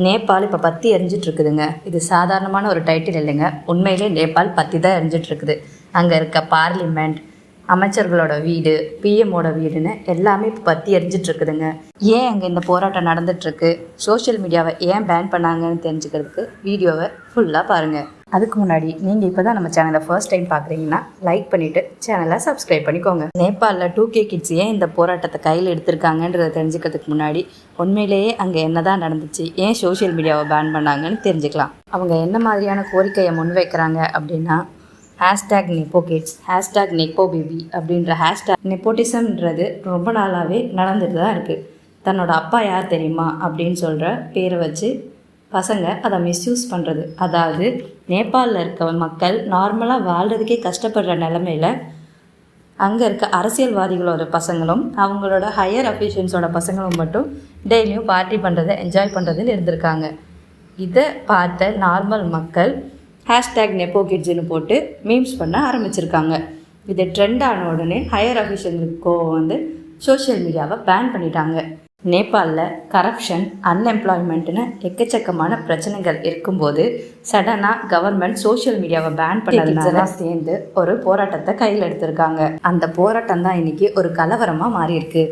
நேபாள் இப்போ பற்றி எரிஞ்சிட்ருக்குதுங்க. இது சாதாரணமான ஒரு டைட்டில் இல்லைங்க. உண்மையிலே நேபாள் பற்றி தான் எரிஞ்சிட்ருக்குது. அங்கே இருக்க பார்லிமெண்ட், அமைச்சர்களோட வீடு, பிஎம்மோட வீடுன்னு எல்லாமே இப்போ பற்றி எரிஞ்சிட்ருக்குதுங்க. ஏன் அங்கே இந்த போராட்டம் நடந்துகிட்ருக்கு, சோஷியல் மீடியாவை ஏன் பேன் பண்ணாங்கன்னு தெரிஞ்சுக்கிறதுக்கு வீடியோவை ஃபுல்லாக பாருங்கள். அதுக்கு முன்னாடி நீங்கள் இப்போ தான் நம்ம சேனலை ஃபர்ஸ்ட் டைம் பார்க்குறீங்கன்னா லைக் பண்ணிவிட்டு சேனலை சப்ஸ்கிரைப் பண்ணிக்கோங்க. நேபாளில் 2K கிட்ஸ் ஏன் இந்த போராட்டத்தை கையில் எடுத்திருக்காங்கன்றதை தெரிஞ்சுக்கிறதுக்கு முன்னாடி உண்மையிலேயே அங்கே என்ன தான் நடந்துச்சு, ஏன் சோஷியல் மீடியாவை பேன் பண்ணாங்கன்னு தெரிஞ்சுக்கலாம். அவங்க என்ன மாதிரியான கோரிக்கையை முன்வைக்கிறாங்க அப்படின்னா, #NepoKids, #NepoBaby அப்படின்ற நெப்போட்டிசம்ன்றது ரொம்ப நாளாகவே நடந்துட்டு தான் இருக்குது. தன்னோட அப்பா யார் தெரியுமா அப்படின்னு சொல்கிற பேரை வச்சு பசங்க அதை மிஸ்யூஸ் பண்ணுறது. அதாவது நேபாளில் இருக்க மக்கள் நார்மலாக வாழ்கிறதுக்கே கஷ்டப்படுற நிலமையில் அங்கே இருக்க அரசியல்வாதிகளோட பசங்களும் அவங்களோட ஹையர் அஃபீஷியல்ஸோட பசங்களும் மட்டும் டெய்லியும் பார்ட்டி பண்ணுறதை என்ஜாய் பண்ணுறதுன்னு இருந்திருக்காங்க. இதை பார்த்த நார்மல் மக்கள் #NepoKidsன்னு போட்டு மீம்ஸ் பண்ண ஆரம்பிச்சிருக்காங்க. இது ட்ரெண்ட் ஆன உடனே ஹையர் அஃபீஷியலுக்கோ சோஷியல் மீடியாவை பேன் பண்ணிட்டாங்க. நேபாளில் கரப்ஷன், அன்எம்ப்ளாய்மெண்ட்னு எக்கச்சக்கமான பிரச்சனைகள் இருக்கும்போது சடனாக கவர்மெண்ட் சோஷியல் மீடியாவை பேன் பண்ணதுனால சேர்ந்து ஒரு போராட்டத்தை கையில் எடுத்திருக்காங்க. அந்த போராட்டம் தான் இன்றைக்கி ஒரு கலவரமாக மாறியிருக்கு.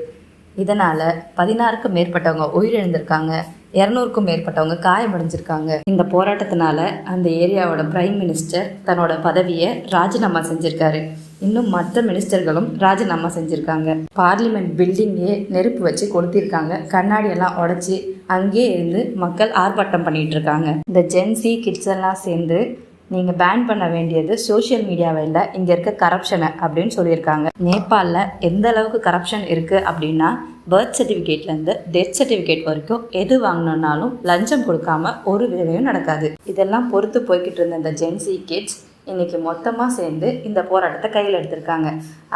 இதனால் 16க்கும் மேற்பட்டவங்க உயிரிழந்திருக்காங்க, 200க்கும் மேற்பட்டவங்க காயமடைஞ்சிருக்காங்க. இந்த போராட்டத்தினால அந்த ஏரியாவோட பிரைம் மினிஸ்டர் தன்னோட பதவியை ராஜினாமா செஞ்சுருக்காரு. இன்னும் மற்ற மினிஸ்டர்களும் ராஜினாமா செஞ்சுருக்காங்க. பார்லிமெண்ட் பில்டிங்கே நெருப்பு வச்சு கொளுத்திருக்காங்க. கண்ணாடியெல்லாம் உடச்சி அங்கேயே இருந்து மக்கள் ஆர்ப்பாட்டம் பண்ணிகிட்டு இருக்காங்க. இந்த ஜென்சி கிட்ஸ் எல்லாம் சேர்ந்து நீங்கள் பேன் பண்ண வேண்டியது சோஷியல் மீடியாவை இல்லை, இங்கே இருக்க கரப்ஷனை அப்படின்னு சொல்லியிருக்காங்க. நேபாளில் எந்த அளவுக்கு கரப்ஷன் இருக்குது அப்படின்னா, பர்த் சர்டிஃபிகேட்லேருந்து டெத் சர்டிஃபிகேட் வரைக்கும் எது வாங்கினாலும் லஞ்சம் கொடுக்காம ஒரு வேலையும் நடக்காது. இதெல்லாம் பொறுத்து போய்கிட்டு இருந்த இந்த ஜென்சி கிட்ஸ் இன்றைக்கி மொத்தமாக சேர்ந்து இந்த போராட்டத்தை கையில் எடுத்திருக்காங்க.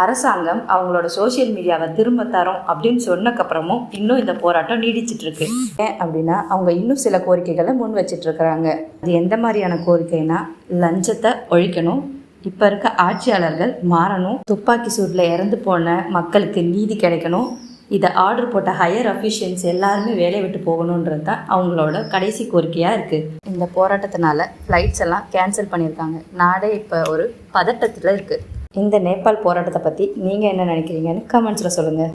அரசாங்கம் அவங்களோட சோஷியல் மீடியாவை திரும்ப தரோம் அப்படின்னு சொன்னக்கப்புறமும் இன்னும் இந்த போராட்டம் நீடிச்சிட்ருக்கு. ஏன் அப்படின்னா, அவங்க இன்னும் சில கோரிக்கைகளை முன் வச்சிட்ருக்கிறாங்க. அது எந்த மாதிரியான கோரிக்கைனா, லஞ்சத்தை ஒழிக்கணும், இப்போ இருக்க ஆட்சியாளர்கள் மாறணும், துப்பாக்கி சூட்டில் இறந்து போன மக்களுக்கு நீதி கிடைக்கணும், இதை ஆர்டர் போட்ட ஹையர் அஃபீஷியல்ஸ் எல்லாருமே வேலையை விட்டு போகணுன்றது தான் அவங்களோட கடைசி கோரிக்கையாக இருக்குது. இந்த போராட்டத்தினால ஃப்ளைட்ஸ் எல்லாம் கேன்சல் பண்ணியிருக்காங்க. நாடே இப்போ ஒரு பதட்டத்தில் இருக்குது. இந்த நேபாள் போராட்டத்தை பற்றி நீங்கள் என்ன நினைக்கிறீங்கன்னு கமெண்ட்ஸில் சொல்லுங்கள்.